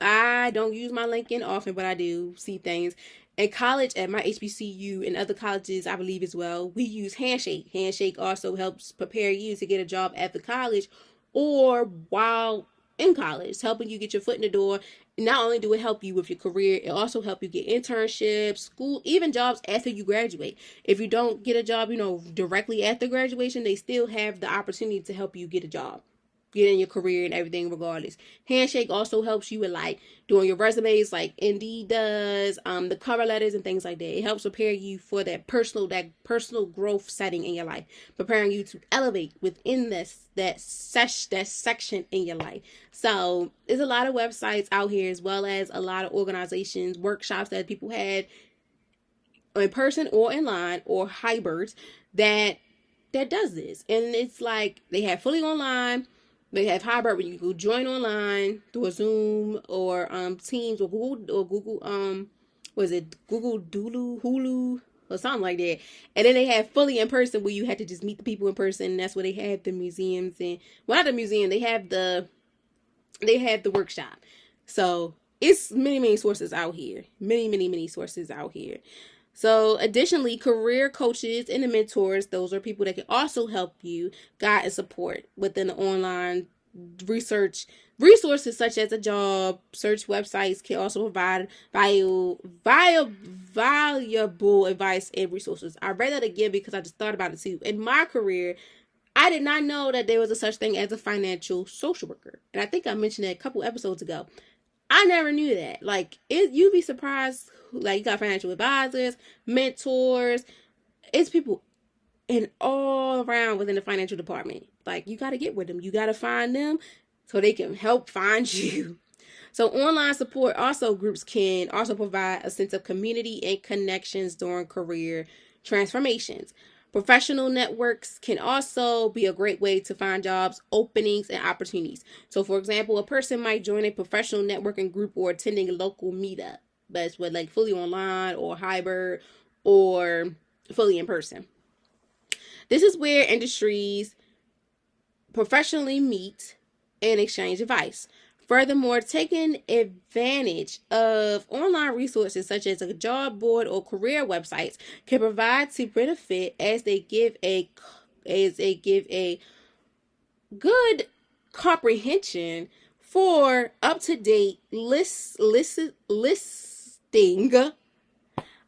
I don't use my LinkedIn often, but I do see things. In college, at my HBCU and other colleges, I believe as well, we use Handshake. Handshake also helps prepare you to get a job at the college or while in college, helping you get your foot in the door. Not only do it help you with your career, it also help you get internships, school, even jobs after you graduate. If you don't get a job, directly after graduation, they still have the opportunity to help you get a job, get in your career and everything regardless. Handshake also helps you with like doing your resumes like Indeed does, the cover letters and things like that. It helps prepare you for that personal growth setting in your life, preparing you to elevate within that section in your life. So there's a lot of websites out here, as well as a lot of organizations, workshops that people had in person or online or hybrids that does this. And it's like they have fully online. They have hybrid where you can join online through a Zoom or Teams or Google was it Google Hulu or something like that. And then they have fully in person where you had to just meet the people in person. And that's where they have the museums and not the museum. They have the workshop. So it's many sources out here. Many sources out here. So additionally, career coaches and the mentors, those are people that can also help you guide and support within the online resources such as a job search. Websites can also provide valuable advice and resources. I read that again because I just thought about it too. In my career, I did not know that there was a such thing as a financial social worker. And I think I mentioned that a couple episodes ago. I never knew that. Like, you'd be surprised. Like, you got financial advisors, mentors. It's people in all around within the financial department. Like, you got to get with them. You got to find them so they can help find you. So online support groups can also provide a sense of community and connections during career transformations. Professional networks can also be a great way to find jobs, openings, and opportunities. So, for example, a person might join a professional networking group or attending a local meetup. That's what, like, fully online or hybrid or fully in person. This is where industries professionally meet and exchange advice. Furthermore, taking advantage of online resources such as a job board or career websites can provide to benefit as they give a good comprehension for up-to-date listing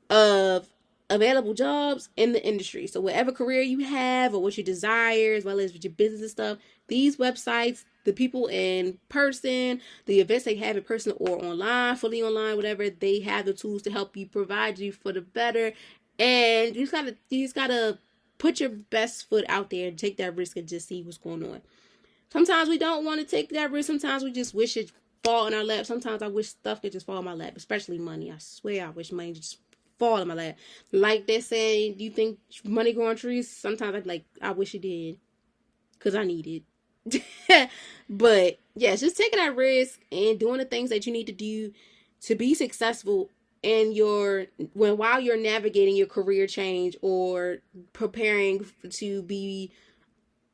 of available jobs in the industry. So whatever career you have or what you desire, as well as with your business and stuff, these websites, the people in person, the events they have in person or online, fully online, whatever, they have the tools to help you, provide you for the better. And you just gotta put your best foot out there and take that risk and just see what's going on. Sometimes we don't want to take that risk. Sometimes we just wish it fall in our lap. Sometimes I wish stuff could just fall in my lap, especially money. I swear I wish money just fall in my lap. Like they say, do you think money grow on trees? Sometimes I'm like, I wish it did, because I need it. But yes, just taking that risk and doing the things that you need to do to be successful in while you're navigating your career change or preparing to be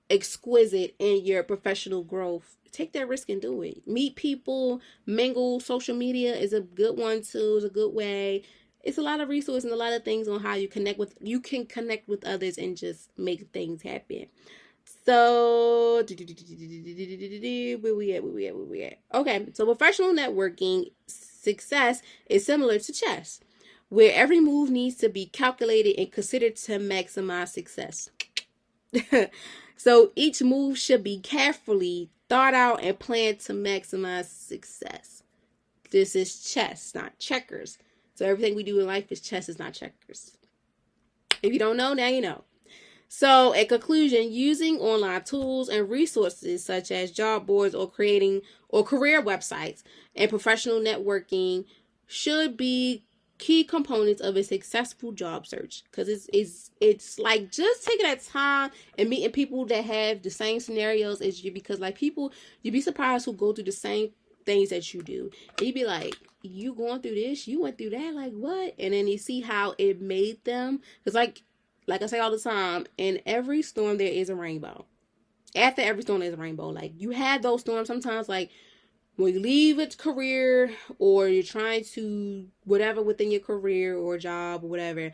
exquisite in your professional growth. Take that risk and do it. Meet people, mingle. Social media is a good one too. It's a good way. It's a lot of resources and a lot of things on how you can connect with others and just make things happen. So, where we at? Okay, so professional networking success is similar to chess, where every move needs to be calculated and considered to maximize success. So each move should be carefully thought out and planned to maximize success. This is chess, not checkers. So everything we do in life is chess, is not checkers. If you don't know, now you know. So, in conclusion, using online tools and resources such as job boards or creating or career websites and professional networking should be key components of a successful job search, because it's like just taking that time and meeting people that have the same scenarios as you, because like people, you'd be surprised who go through the same things that you do, and you'd be like, you going through this, you went through that, like what? And then you see how it made them, because like I say all the time, in every storm there is a rainbow. After every storm there's a rainbow. Like, you had those storms sometimes, like when you leave a career or you're trying to whatever within your career or job or whatever,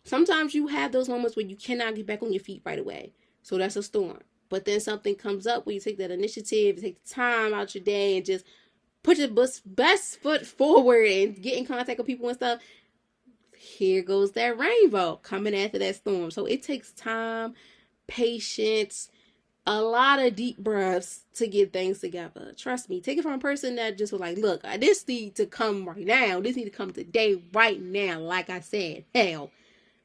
sometimes you have those moments where you cannot get back on your feet right away. So that's a storm. But then something comes up where you take that initiative, take the time out your day and just put your best foot forward and get in contact with people and stuff. Here goes that rainbow coming after that storm. So it takes time, patience, a lot of deep breaths to get things together. Trust me. Take it from a person that just was like, look, this need to come right now. This need to come today, right now. Like I said, hell.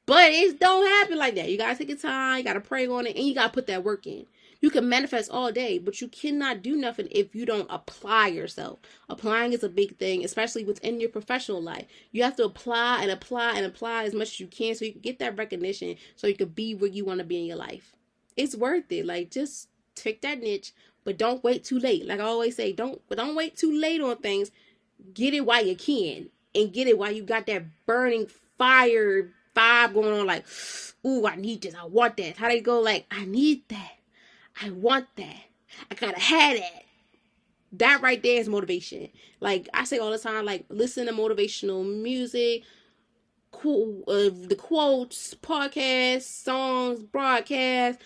But it don't happen like that. You gotta take your time, you gotta pray on it, and you gotta put that work in. You can manifest all day, but you cannot do nothing if you don't apply yourself. Applying is a big thing, especially within your professional life. You have to apply and apply and apply as much as you can so you can get that recognition, so you can be where you want to be in your life. It's worth it. Like, just take that niche, but don't wait too late. Like I always say, don't wait too late on things. Get it while you can, and get it while you got that burning fire vibe going on. Like, ooh, I need this, I want that. How they go? Like, I need that, I want that, I gotta have that. That right there is motivation. Like I say all the time, like, listen to motivational music, the quotes, podcasts, songs, broadcasts,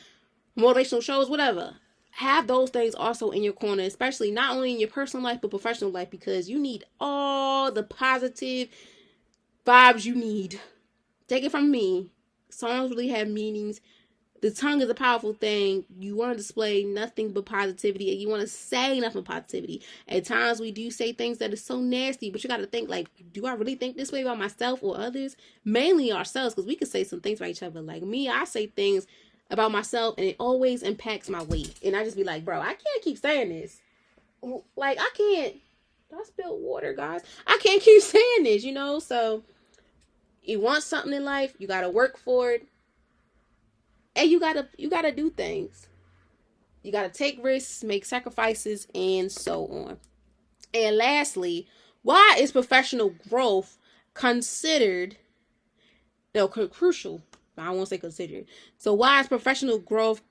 motivational shows, whatever. Have those things also in your corner, especially not only in your personal life but professional life, because you need all the positive vibes you need. Take it from me. Songs really have meanings. The tongue is a powerful thing. You want to display nothing but positivity, and you want to say nothing but positivity. At times we do say things that are so nasty, but you got to think, like, do I really think this way about myself or others? Mainly ourselves, because we can say some things about each other. Like me, I say things about myself and it always impacts my weight. And I just be like, bro, I can't keep saying this. Like, I can't. I spilled water, guys. I can't keep saying this, So you want something in life, you gotta work for it, and you gotta do things. You gotta take risks, make sacrifices, and so on. And lastly, why is professional growth crucial? I won't say considered. So why is professional growth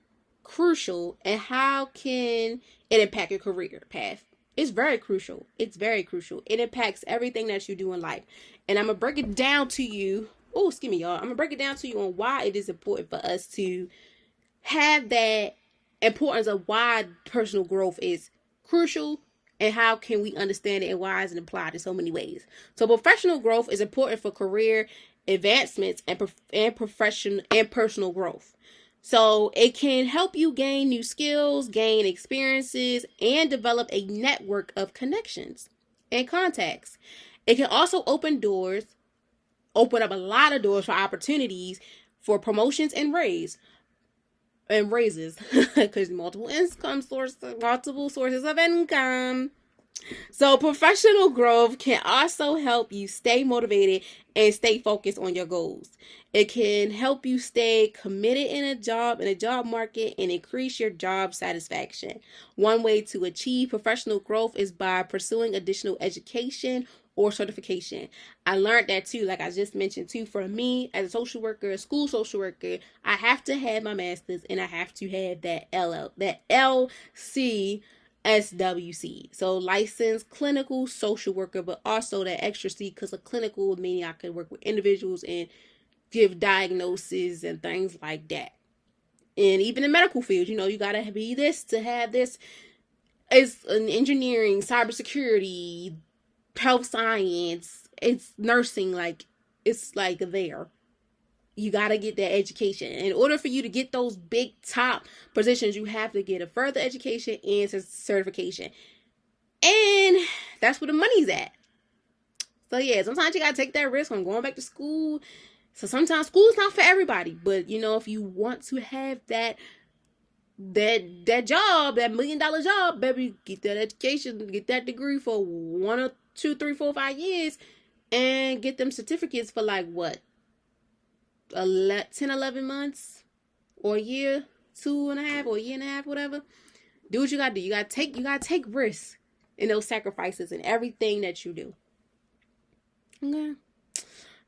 crucial, and how can it impact your career path? It's very crucial. It's very crucial. It impacts everything that you do in life. And I'm going to break it down to you. Oh, excuse me, y'all. I'm going to break it down to you on why it is important for us to have that importance of why personal growth is crucial and how can we understand it and why is it applied in so many ways. So professional growth is important for career advancements and professional and personal growth. So it can help you gain new skills, gain experiences, and develop a network of connections and contacts. It can also open up a lot of doors for opportunities for promotions and raises, because multiple sources of income. So professional growth can also help you stay motivated and stay focused on your goals. It can help you stay committed in a job market, and increase your job satisfaction. One way to achieve professional growth is by pursuing additional education or certification. I learned that too, like I just mentioned too. For me, as a social worker, a school social worker, I have to have my master's, and I have to have that LCSWC. So licensed clinical social worker, but also that extra C, because a clinical meaning I could work with individuals and give diagnoses and things like that. And even in medical field, you gotta be this to have this. It's an engineering, cybersecurity, health science, it's nursing, like it's like there. You got to get that education. In order for you to get those big top positions, you have to get a further education and certification. And that's where the money's at. So yeah, sometimes you got to take that risk on going back to school. So sometimes school's not for everybody. But, if you want to have that job, that $1 million job, baby, get that education, get that degree for 1 or 2, 3, 4, 5 years, and get them certificates for like what? 10, 11 months or a year, 2.5 or a year and a half, whatever. Do what you gotta do. You gotta take risks in those sacrifices and everything that you do. Okay.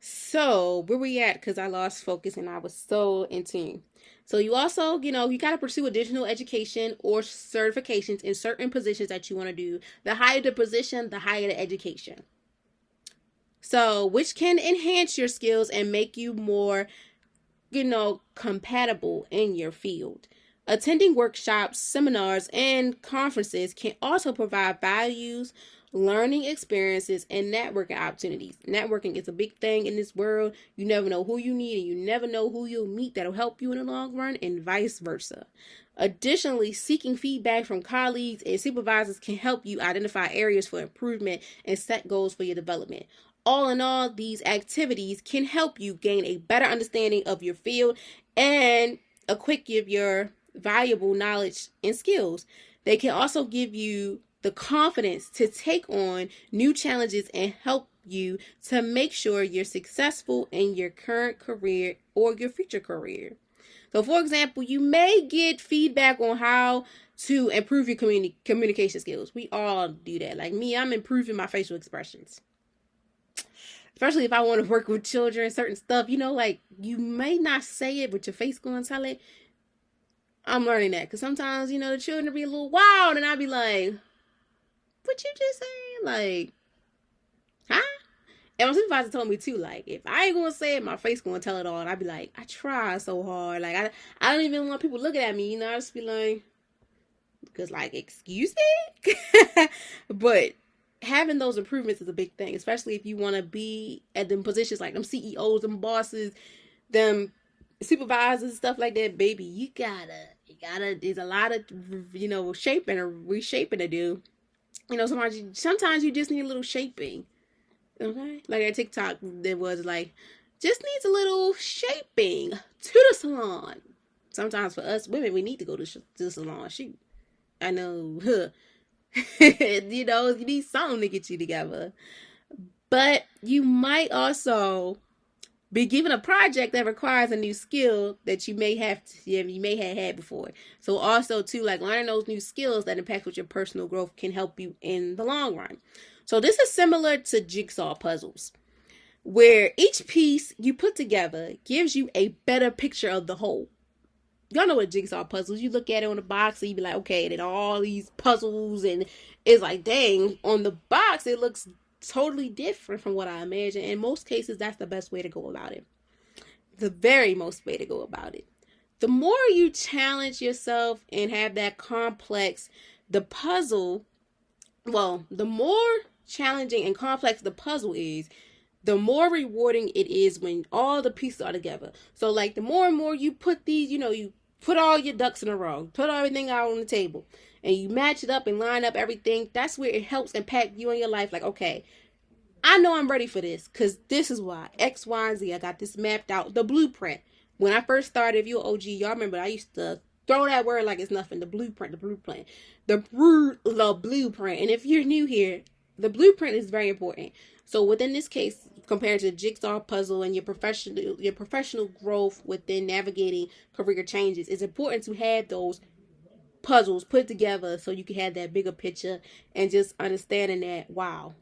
So where we at? Because I lost focus and I was so in tune. So you also, you gotta pursue additional education or certifications in certain positions that you want to do. The higher the position, the higher the education. So, which can enhance your skills and make you more, compatible in your field. Attending workshops, seminars, and conferences can also provide values, learning experiences, and networking opportunities. Networking is a big thing in this world. You never know who you need, and you never know who you'll meet that'll help you in the long run, and vice versa. Additionally, seeking feedback from colleagues and supervisors can help you identify areas for improvement and set goals for your development. All in all, these activities can help you gain a better understanding of your field and equip your valuable knowledge and skills. They can also give you the confidence to take on new challenges and help you to make sure you're successful in your current career or your future career. So, for example, you may get feedback on how to improve your communication skills. We all do that. Like me, I'm improving my facial expressions. Especially if I want to work with children, certain stuff, like you may not say it, but your face going to tell it. I'm learning that because sometimes, the children be a little wild and I'll be like, what you just saying? Like, huh? And my supervisor told me too, like, if I ain't going to say it, my face going to tell it all. And I'd be like, I try so hard. Like, I don't even want people looking at me, I just be like, because, like, excuse me? But having those improvements is a big thing, especially if you want to be at them positions like them CEOs, them bosses, them supervisors, stuff like that. Baby, you gotta, there's a lot of, shaping or reshaping to do. Sometimes you just need a little shaping. Okay? Like at TikTok, there was like, just needs a little shaping to the salon. Sometimes for us women, we need to go to the salon. Shoot. I know. You need something to get you together. But you might also be given a project that requires a new skill that you may have had before. So also too, like learning those new skills that impact with your personal growth can help you in the long run. So this is similar to jigsaw puzzles, where each piece you put together gives you a better picture of the whole. Y'all know what jigsaw puzzles, you look at it on the box and you be like, okay, then all these puzzles, and it's like, dang, on the box it looks totally different from what I imagine. In most cases, that's the best way to go about it. The very most way to go about it. The more you challenge yourself and have that complex, the more challenging and complex the puzzle is, the more rewarding it is when all the pieces are together. So like the more and more you put these, you put all your ducks in a row, put everything out on the table, and you match it up and line up everything, that's where it helps impact you in your life. Like, okay, I know I'm ready for this because this is why X, Y, and Z. I got this mapped out. The blueprint. When I first started, if you're OG, y'all remember I used to throw that word like it's nothing. The blueprint. And if you're new here, the blueprint is very important. So within this case, compared to the jigsaw puzzle and your professional growth within navigating career changes, it's important to have those puzzles put together so you can have that bigger picture and just understanding that, wow,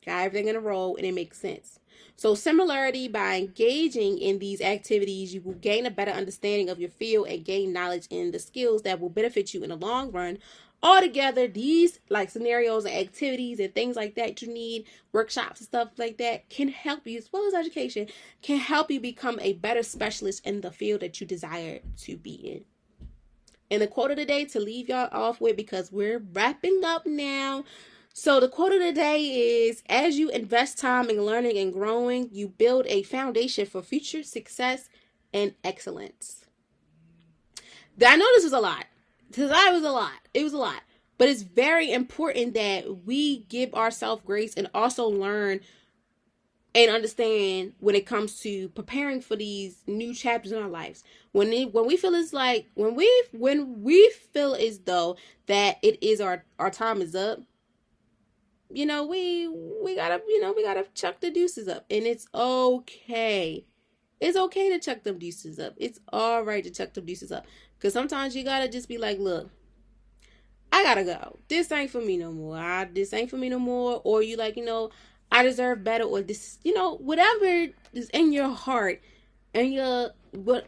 got everything in a row and it makes sense. So similarity, by engaging in these activities, you will gain a better understanding of your field and gain knowledge in the skills that will benefit you in the long run. Altogether, these like scenarios and activities and things like that you need, workshops and stuff like that, can help you, as well as education, can help you become a better specialist in the field that you desire to be in. And the quote of the day to leave y'all off with, because we're wrapping up now. So the quote of the day is, as you invest time in learning and growing, you build a foundation for future success and excellence. I know this is a lot. Because it was a lot. But it's very important that we give ourselves grace and also learn and understand when it comes to preparing for these new chapters in our lives. When we feel as though that it is our time is up, we gotta chuck the deuces up. And it's okay. It's okay to chuck them deuces up. It's all right to chuck them deuces up. Because sometimes you gotta just be like, look, I gotta go. This ain't for me no more. This ain't for me no more. Or you like, I deserve better. Or this, whatever is in your heart and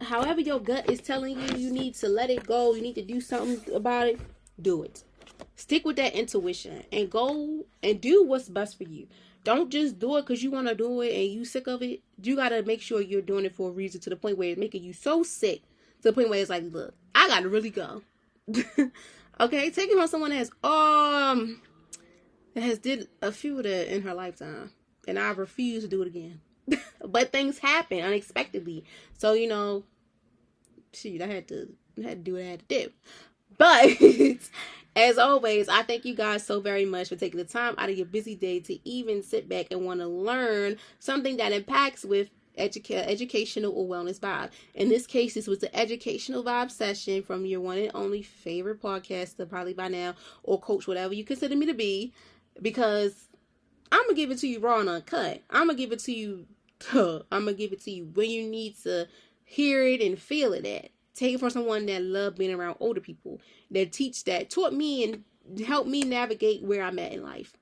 however your gut is telling you, you need to let it go. You need to do something about it. Do it. Stick with that intuition and go and do what's best for you. Don't just do it because you want to do it and you sick of it. You got to make sure you're doing it for a reason, to the point where it's making you so sick to the point where it's like, look, I gotta really go. Okay, taking on someone that has did a few of that in her lifetime, and I refuse to do it again. But things happen unexpectedly, so I had to do what I had to do. But as always, I thank you guys so very much for taking the time out of your busy day to even sit back and want to learn something that impacts with educational or wellness vibe. In this case, this was the educational vibe session from your one and only favorite podcaster, probably by now, or coach, whatever you consider me to be, because I'm gonna give it to you raw and uncut. I'm gonna give it to you when you need to hear it and feel it at. Take it from someone that loved being around older people, that taught me and helped me navigate where I'm at in life.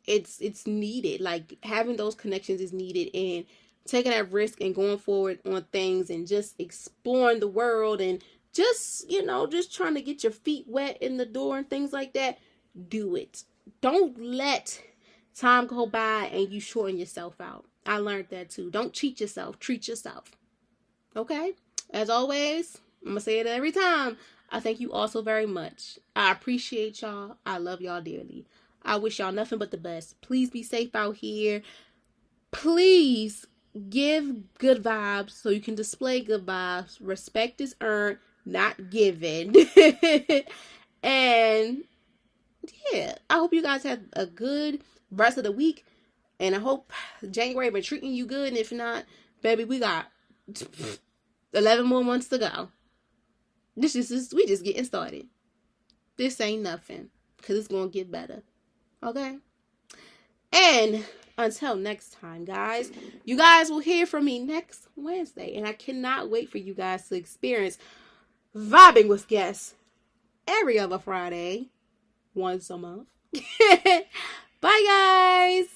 It's needed. Like, having those connections is needed, and taking that risk and going forward on things and just exploring the world and just trying to get your feet wet in the door and things like that. Do it. Don't let time go by and you shorten yourself out. I learned that too. Don't cheat yourself. Treat yourself. Okay? As always, I'm going to say it every time. I thank you all so very much. I appreciate y'all. I love y'all dearly. I wish y'all nothing but the best. Please be safe out here. Please give good vibes so you can display good vibes. Respect is earned, not given. And yeah, I hope you guys have a good rest of the week. And I hope January been treating you good. And if not, baby, we got 11 more months to go. We just getting started. This ain't nothing, because it's going to get better. Okay? And until next time, guys, you guys will hear from me next Wednesday. And I cannot wait for you guys to experience vibing with guests every other Friday, once a month. Bye, guys.